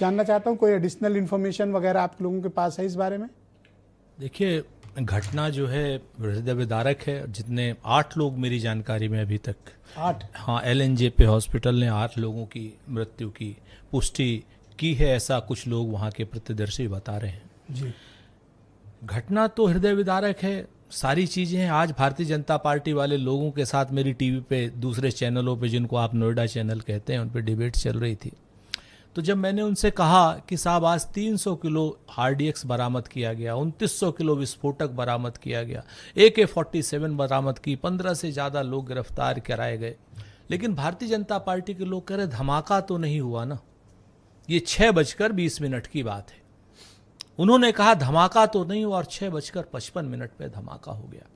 जानना चाहता हूँ कोई एडिशनल इन्फॉर्मेशन वगैरह आप लोगों के पास है इस बारे में? देखिए, घटना जो है हृदय विदारक है। जितने 8 लोग मेरी जानकारी में अभी तक 8, हाँ, LNJP हॉस्पिटल ने 8 लोगों की मृत्यु की पुष्टि की है, ऐसा कुछ लोग वहाँ के प्रत्यदर्शी बता रहे हैं जी। घटना तो हृदय विदारक है, सारी चीज़ें हैं। आज भारतीय जनता पार्टी वाले लोगों के साथ मेरी टीवी पे, दूसरे चैनलों पे, जिनको आप नोएडा चैनल कहते हैं, उन पे डिबेट चल रही थी। तो जब मैंने उनसे कहा कि साहब आज 300 किलो RDX बरामद किया गया, 2900 किलो विस्फोटक बरामद किया गया, AK-47 बरामद की, 15 से ज़्यादा लोग गिरफ्तार कराए गए, लेकिन भारतीय जनता पार्टी के लोग कह रहे धमाका तो नहीं हुआ ना। ये 6:20 की बात है। उन्होंने कहा धमाका तो नहीं हुआ और 6:55 पे धमाका हो गया।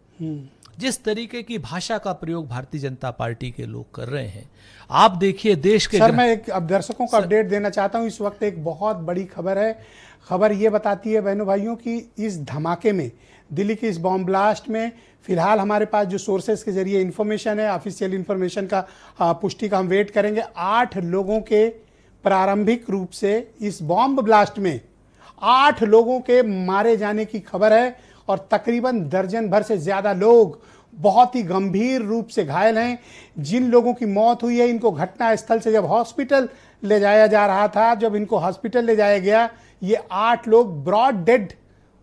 जिस तरीके की भाषा का प्रयोग भारतीय जनता पार्टी के लोग कर रहे हैं, आप देखिए देश के सर मैं एक अब दर्शकों को अपडेट देना चाहता हूं। इस वक्त एक बहुत बड़ी खबर है। खबर ये बताती है बहनों भाइयों कि इस धमाके में, दिल्ली के इस बॉम्ब ब्लास्ट में, फिलहाल हमारे पास जो सोर्सेस के जरिए इंफॉर्मेशन है, ऑफिशियल इंफॉर्मेशन का पुष्टि का हम वेट करेंगे। 8 लोगों के प्रारंभिक रूप से इस बॉम्ब ब्लास्ट में 8 लोगों के मारे जाने की खबर है और तकरीबन दर्जन भर से ज्यादा लोग बहुत ही गंभीर रूप से घायल हैं। जिन लोगों की मौत हुई है, इनको घटना स्थल से जब हॉस्पिटल ले जाया जा रहा था, जब इनको हॉस्पिटल ले जाया गया, ये 8 लोग ब्रॉड डेड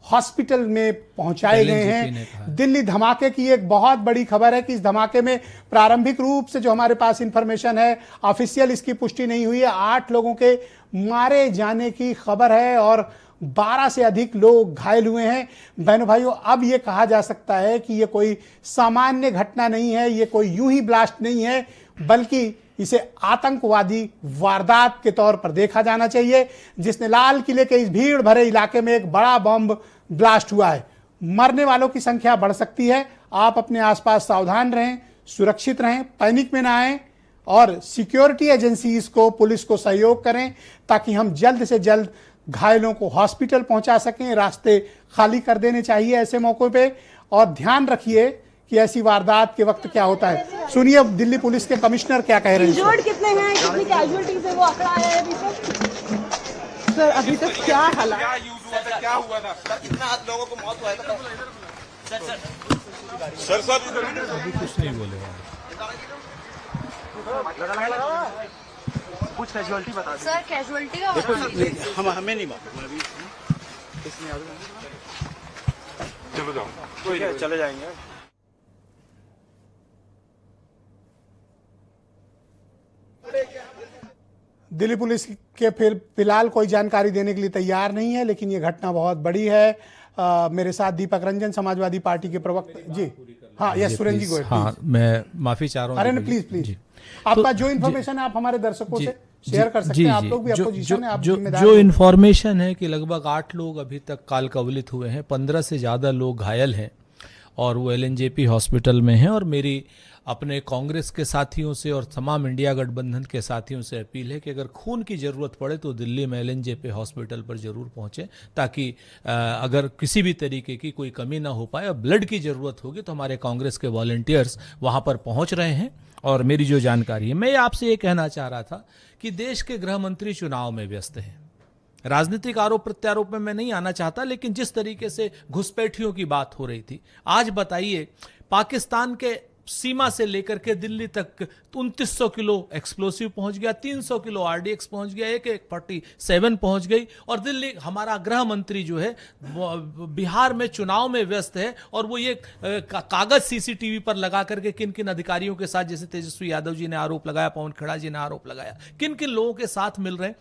हॉस्पिटल में पहुंचाए गए हैं। दिल्ली धमाके की एक बहुत बड़ी खबर है कि इस धमाके में प्रारंभिक रूप से जो हमारे पास इंफॉर्मेशन है, ऑफिशियल इसकी पुष्टि नहीं हुई है, 8 लोगों के मारे जाने की खबर है और 12 से अधिक लोग घायल हुए हैं। बहनों भाइयों, अब यह कहा जा सकता है कि यह कोई सामान्य घटना नहीं है, यह कोई यूं ही ब्लास्ट नहीं है, बल्कि इसे आतंकवादी वारदात के तौर पर देखा जाना चाहिए, जिसने लाल किले के इस भीड़ भरे इलाके में एक बड़ा बम ब्लास्ट हुआ है। मरने वालों की संख्या बढ़ सकती है। आप अपने आसपास सावधान रहें, सुरक्षित रहें, पैनिक में ना आएं और सिक्योरिटी एजेंसीज को, पुलिस को सहयोग करें ताकि हम जल्द से जल्द घायलों को हॉस्पिटल पहुंचा सकें। रास्ते खाली कर देने चाहिए ऐसे मौकों पे और ध्यान रखिए कि ऐसी वारदात के वक्त क्या होता है। सुनिए दिल्ली पुलिस के कमिश्नर क्या कह रहे हैं। इंजर्ड कितने हैं, कितनी कैजुअलिटीज है, वो आंकड़ा है अभी सर अभी तक क्या हालात, क्या हुआ था सर, कितना लोगों को मौत हुआ है? सर अभी कुछ नहीं बोले। कुछ कैजुअलिटी बता सर कैजुअलिटी का हमें नहीं मालूम अभी। चलो जाओ, कोई नहीं, चले जाएंगे। दिल्ली पुलिस के फिलहाल कोई जानकारी देने के लिए तैयार नहीं है, लेकिन ये घटना बहुत बड़ी है। मेरे साथ दीपक रंजन, समाजवादी पार्टी के प्रवक्ता। जी हाँ, यस सुरेंद्र जी गोयल। हाँ, मैं माफी चाह रहा हूँ। अरे प्लीज प्लीज, आपका जो इन्फॉर्मेशन है आप हमारे दर्शकों से शेयर कर सकते हैं। आप लोग भी अपोजिशन है, आप जिम्मेदार। जो इन्फॉर्मेशन है कि लगभग 8 लोग अभी तक काल कवलित हुए हैं, 15 से ज़्यादा लोग घायल हैं और वो LNJP हॉस्पिटल में हैं। और मेरी अपने कांग्रेस के साथियों से और तमाम इंडिया गठबंधन के साथियों से अपील है कि अगर खून की ज़रूरत पड़े तो दिल्ली में LNJP हॉस्पिटल पर ज़रूर पहुँचें, ताकि अगर किसी भी तरीके की कोई कमी ना हो पाए और ब्लड की ज़रूरत होगी तो हमारे कांग्रेस के वॉलंटियर्स वहाँ पर पहुँच रहे हैं। और मेरी जो जानकारी है, मैं आपसे ये कहना चाह रहा था कि देश के गृह मंत्री चुनाव में व्यस्त हैं। राजनीतिक आरोप प्रत्यारोप में मैं नहीं आना चाहता, लेकिन जिस तरीके से घुसपैठियों की बात हो रही थी, आज बताइए पाकिस्तान के सीमा से लेकर के दिल्ली तक 2900 किलो एक्सप्लोसिव पहुंच गया, 300 किलो RDX पहुंच गया, AK-47 पहुंच गई। और दिल्ली, हमारा गृह मंत्री जो है बिहार में चुनाव में व्यस्त है और वो ये कागज CCTV पर लगा करके किन किन अधिकारियों के साथ, जैसे तेजस्वी यादव जी ने आरोप लगाया, पवन खेड़ा जी ने आरोप लगाया, किन किन लोगों के साथ मिल रहे हैं।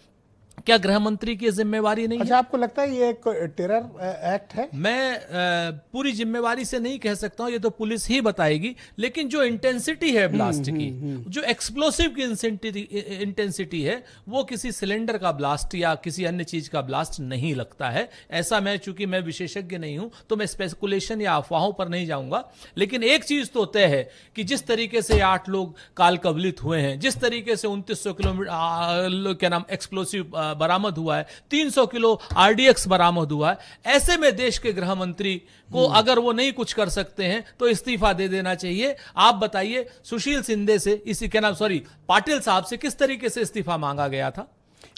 क्या गृह मंत्री की जिम्मेवारी नहीं? अच्छा, आपको लगता है ये एक टेरर एक्ट है? मैं पूरी जिम्मेवारी से नहीं कह सकता हूं, ये तो पुलिस ही बताएगी, लेकिन जो इंटेंसिटी है ब्लास्ट की, जो एक्सप्लोसिव की इंटेंसिटी है, वो किसी सिलेंडर का ब्लास्ट या किसी अन्य चीज का ब्लास्ट नहीं लगता है। ऐसा चूंकि मैं विशेषज्ञ नहीं हूं तो मैं स्पेकुलेशन या अफवाहों पर नहीं जाऊंगा, लेकिन एक चीज तो तय है कि जिस तरीके से 8 लोग काल कवलित हुए हैं, जिस तरीके से 2900 किलोमीटर क्या नाम एक्सप्लोसिव बरामद हुआ है, 300 किलो RDX बरामद हुआ है, ऐसे में देश के गृह मंत्री को अगर वो नहीं कुछ कर सकते हैं तो इस्तीफा दे देना चाहिए। आप बताइए, सुशील शिंदे से पाटिल साहब से किस तरीके से इस्तीफा मांगा गया था?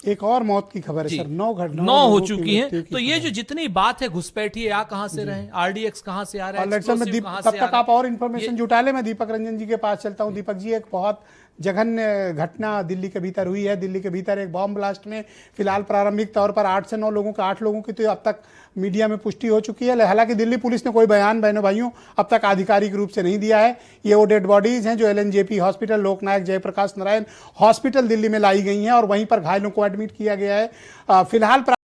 एक और मौत की खबर है जी। सर, 9 घटनाओं 9 हो लोगों की चुकी मृत्यु हैं। की तो ये खबर जो जितनी बात है घुसपैठिए आ कहां से रहे, आरडीएक्स कहां से आ रहा है, और लेट्स में explosive कहां तब से आ तक रहा आप है? और इन्फॉर्मेशन जुटा ले, मैं दीपक रंजन जी के पास चलता हूं। दीपक जी, एक बहुत जघन्य घटना दिल्ली के भीतर हुई है। दिल्ली के भीतर एक बॉम्ब ब्लास्ट में फिलहाल प्रारंभिक तौर पर 8 से 9 लोगों के 8 लोगों की तो अब तक मीडिया में पुष्टि हो चुकी है। हालांकि दिल्ली पुलिस ने कोई बयान बहनों भाइयों अब तक आधिकारिक रूप से नहीं दिया है। ये वो डेड बॉडीज हैं जो एलएनजेपी हॉस्पिटल, लोकनायक जयप्रकाश नारायण हॉस्पिटल दिल्ली में लाई गई हैं और वहीं पर घायलों को एडमिट किया गया है। फिलहाल